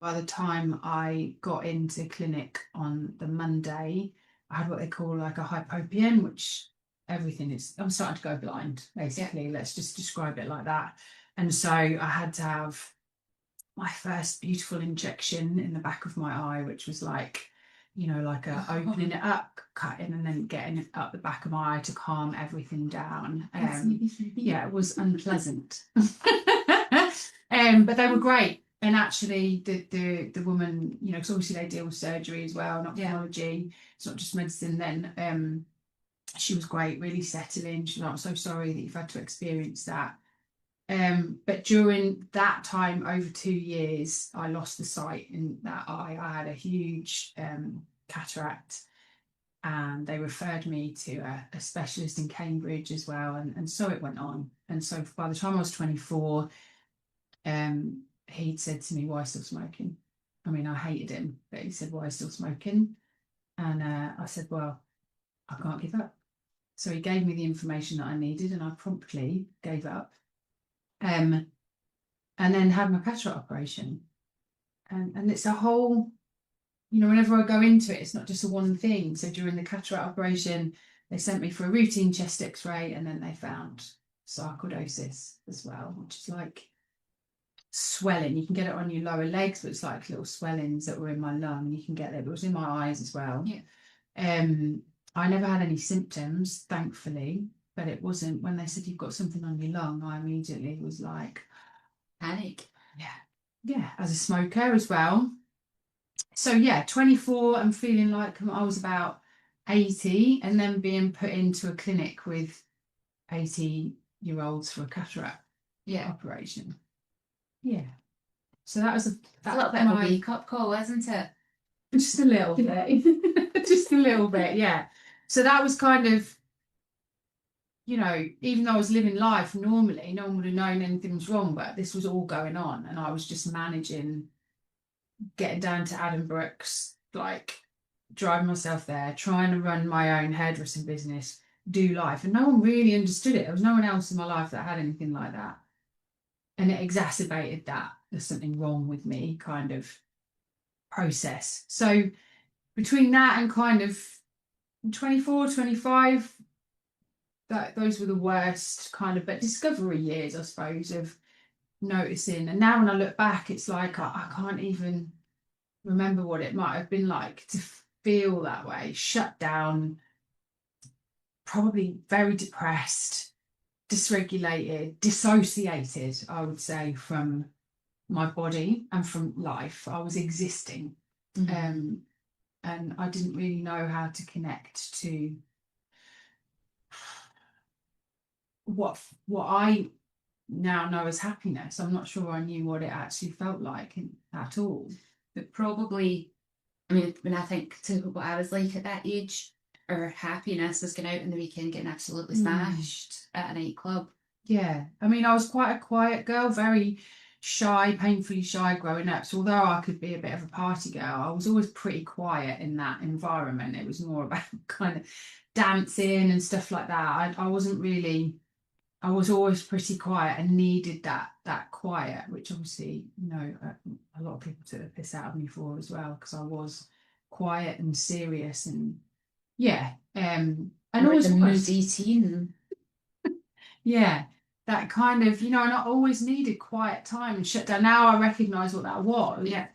by the time I got into clinic on the Monday, I had what they call like a hypopian, which everything is, I'm starting to go blind, basically. Yeah. Let's just describe it like that. And so I had to have my first beautiful injection in the back of my eye, which was like, you know, like opening it up, cutting, and then getting it up the back of my eye to calm everything down. Yeah, it was unpleasant. But they were great. And actually, the woman, you know, because obviously they deal with surgery as well, not ophthalmology. It's not just medicine. Then she was great, really settling. She was like, I'm so sorry that you've had to experience that. But during that time, over 2 years, I lost the sight in that eye. I had a huge cataract, and they referred me to a specialist in Cambridge as well. And so it went on. And so by the time I was 24, he'd said to me, why still smoking? I mean, I hated him, but he said, why still smoking? And I said, well, I can't give up. So he gave me the information that I needed, and I promptly gave up. And then had my cataract operation. And it's a whole, you know, whenever I go into it, it's not just a one thing. So during the cataract operation, they sent me for a routine chest x-ray, and then they found sarcoidosis as well, which is like swelling. You can get it on your lower legs, but it's like little swellings that were in my lung. You can get it, but it was in my eyes as well. Yeah. I never had any symptoms, thankfully, but it wasn't, when they said you've got something on your lung, I immediately was like, panic. Yeah, as a smoker as well. So yeah, 24 and feeling like I was about 80, and then being put into a clinic with 80-year-olds for a cataract operation. Yeah. So that was a little bit of a wake-up call, wasn't it? Just a little bit. Just a little bit, yeah. So that was kind of, you know, even though I was living life normally, no one would have known anything was wrong, but this was all going on, and I was just managing, getting down to Addenbrooke's, like driving myself there, trying to run my own hairdressing business, do life, and no one really understood it. There was no one else in my life that had anything like that, and it exacerbated that there's something wrong with me kind of process. So between that and kind of 24, 25, those were the worst kind of, but discovery years, I suppose, of noticing. And now when I look back, it's like I can't even remember what it might have been like to feel that way, shut down, probably very depressed, dysregulated, dissociated, I would say, from my body and from life. I was existing. Mm-hmm. And I didn't really know how to connect to what I now know as happiness. I'm not sure I knew what it actually felt like at all. But probably, I mean, when I think to what I was like at that age, our happiness was going out in the weekend getting absolutely smashed at a nightclub. Yeah, I mean, I was quite a quiet girl, very shy, painfully shy growing up. So although I could be a bit of a party girl, I was always pretty quiet in that environment. It was more about kind of dancing and stuff like that. I wasn't really, I was always pretty quiet and needed that quiet, which obviously, you know, a lot of people took the piss out of me for as well, because I was quiet and serious and yeah. And always the moody teen. Yeah, that kind of, you know, and I always needed quiet time and shut down. Now I recognise what that was. Yeah.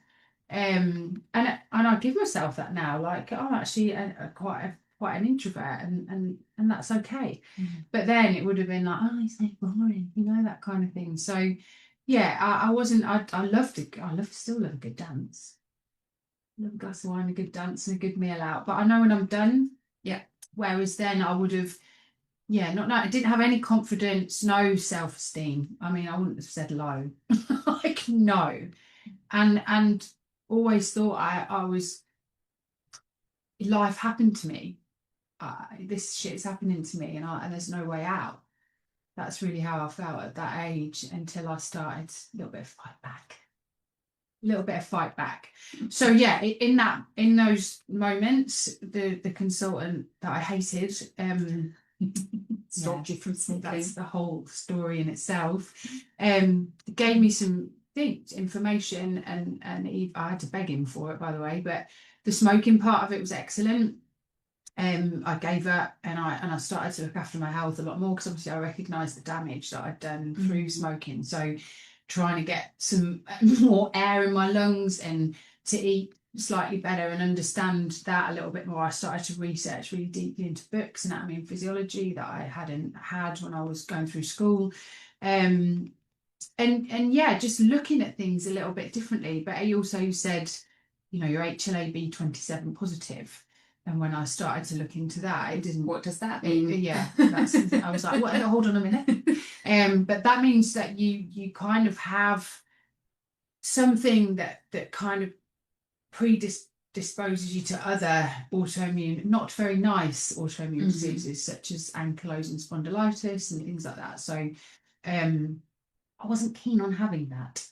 And I give myself that now. Like, I'm actually quite an introvert, and that's okay. Mm-hmm. But then it would have been like, oh, he's so boring, you know, that kind of thing. So yeah, I wasn't. I still love a good dance. Love a glass of wine, a good dance, and a good meal out. But I know when I'm done. Yeah. Whereas then I would have. Yeah, I didn't have any confidence, no self-esteem. I mean, I wouldn't have said low, like no, and always thought I was. Life happened to me. This shit's happening to me, and there's no way out. That's really how I felt at that age until I started a little bit of fight back. So yeah, in those moments, the consultant that I hated stopped you from sleeping. That's the whole story in itself. Gave me some things, information, and I had to beg him for it, by the way, but the smoking part of it was excellent. I gave up, and I started to look after my health a lot more, because obviously I recognised the damage that I'd done through smoking. So trying to get some more air in my lungs and to eat slightly better and understand that a little bit more, I started to research really deeply into books, anatomy and physiology, that I hadn't had when I was going through school. And yeah, just looking at things a little bit differently. But he also said, you know, you're HLA-B27 positive. And when I started to look into that, it didn't. What does that mean? Yeah, that's something I was like, what? Hold on a minute. But that means that you kind of have something that kind of predisposes you to other autoimmune, not very nice autoimmune diseases, such as ankylosing spondylitis and things like that. So I wasn't keen on having that.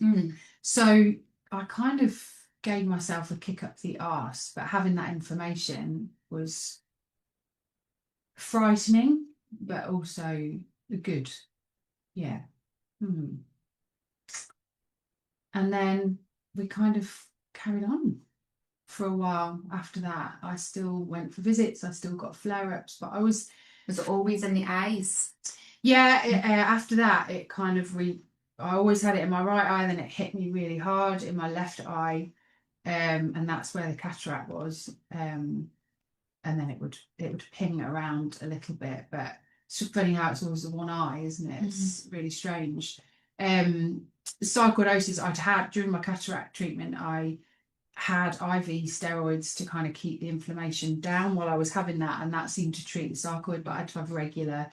So I kind of gave myself a kick up the arse, but having that information was frightening, but also good. Yeah. And then we kind of carried on for a while after that. I still went for visits, I still got flare-ups, but was it always in the eyes? Yeah, after that, it kind of I always had it in my right eye, then it hit me really hard in my left eye, and that's where the cataract was. And then it would ping around a little bit, but it's funny how it's always the one eye, isn't it? It's really strange. The sarcoidosis I'd had during my cataract treatment, I had IV steroids to kind of keep the inflammation down while I was having that, and that seemed to treat the sarcoid, but I had to have regular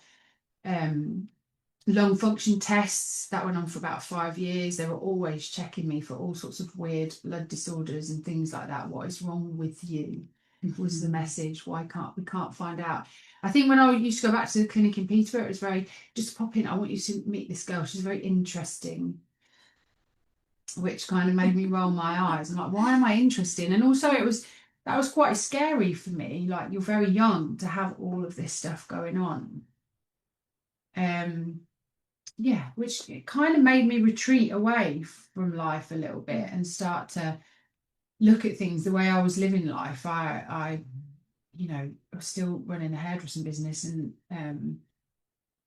lung function tests that went on for about 5 years. They were always checking me for all sorts of weird blood disorders and things like that. What is wrong with you was the message. Why can't we find out? I think when I used to go back to the clinic in Peterborough, it was very, just pop in, I want you to meet this girl, she's very interesting, which kind of made me roll my eyes. I'm like, why am I interested? And also that was quite scary for me. Like, you're very young to have all of this stuff going on. Yeah, which kind of made me retreat away from life a little bit and start to look at things the way I was living life. I you know, I was still running a hairdressing business, and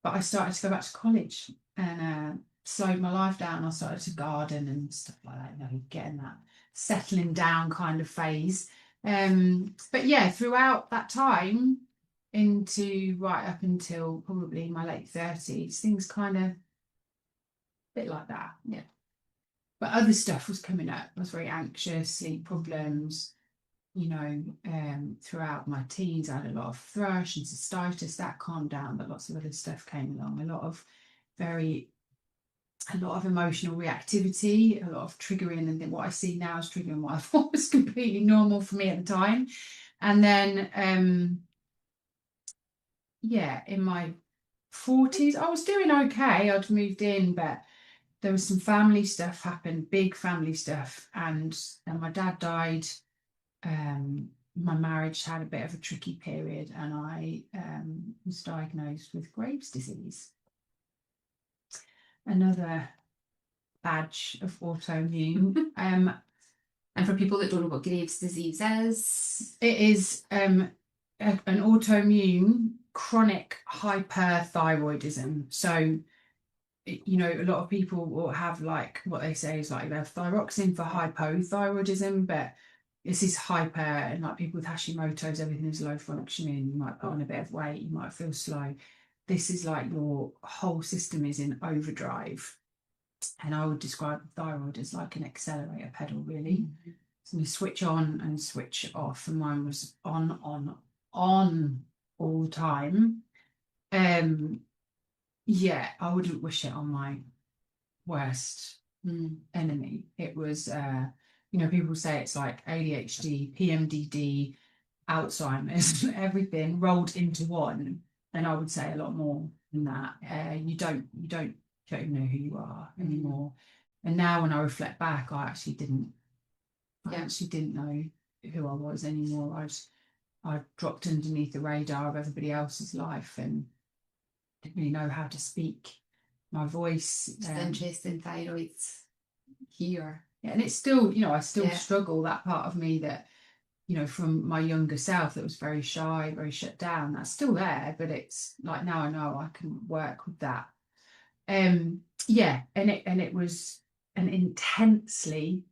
but I started to go back to college and slowed my life down. I started to garden and stuff like that, you know, getting that settling down kind of phase. But yeah, throughout that time, into right up until probably my late 30s, things kind of bit like that. Yeah. But other stuff was coming up. I was very anxious, sleep problems, you know, throughout my teens. I had a lot of thrush and cystitis. That calmed down, but lots of other stuff came along. A lot of emotional reactivity, a lot of triggering, and then what I see now is triggering what I thought was completely normal for me at the time. And then yeah, in my 40s, I was doing okay. I'd moved in, but there was some family stuff happened, big family stuff, and my dad died. My marriage had a bit of a tricky period, and I was diagnosed with Graves' disease. Another badge of autoimmune. And for people that don't know what Graves' disease is, it is an autoimmune chronic hyperthyroidism. So, you know, a lot of people will have, like, what they say is like they have thyroxine for hypothyroidism, but this is hyper, and like people with Hashimoto's, everything is low functioning. You might put on a bit of weight, you might feel slow. This is like your whole system is in overdrive. And I would describe the thyroid as like an accelerator pedal, really. So you switch on and switch off, and mine was on all the time. Yeah, I wouldn't wish it on my worst enemy. It was, you know, people say it's like ADHD, PMDD, Alzheimer's, everything rolled into one. And I would say a lot more than that. You don't even know who you are anymore. And now when I reflect back, I actually didn't know who I was anymore. I dropped underneath the radar of everybody else's life and didn't really know how to speak my voice. Just interesting thyroids. here. Yeah, and it's still, you know, I still Yeah. struggle, that part of me that, you know, from my younger self that was very shy, very shut down. That's still there, but it's like now I know I can work with that. Yeah, and it was an intensely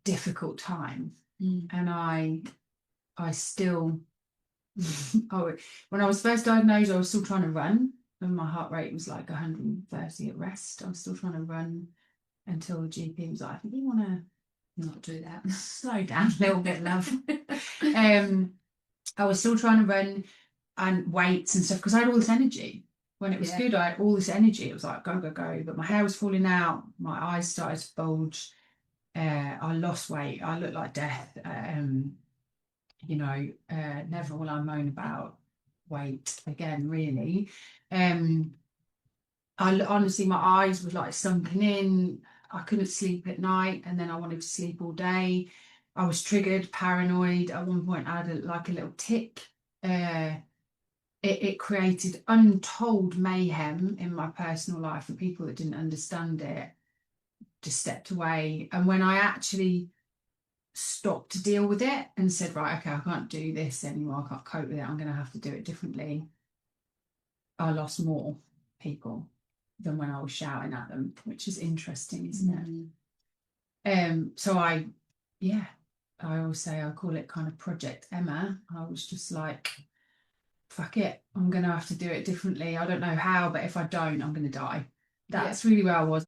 difficult time, and I still oh, when I was first diagnosed, I was still trying to run, and my heart rate was like 130 at rest. I was still trying to run until the GP was like, I think you want to Not do that. slow down a little bit, love. I was still trying to run and weights and stuff because I had all this energy. When it was good, I had all this energy. It was like go, go, go. But my hair was falling out. My eyes started to bulge. I lost weight. I looked like death. You know, never will I moan about weight again, really. Honestly, my eyes were like sunken in. I couldn't sleep at night, and then I wanted to sleep all day. I was triggered, paranoid. At one point, I had like a little tic. It created untold mayhem in my personal life, and people that didn't understand it just stepped away. And when I actually stopped to deal with it and said, right, okay, I can't do this anymore, I can't cope with it, I'm going to have to do it differently, I lost more people than when I was shouting at them, which is interesting, isn't it? So I always say, I call it kind of Project Emma. I was just like, fuck it, I'm gonna have to do it differently. I don't know how, but if I don't, I'm gonna die. That's really where I was.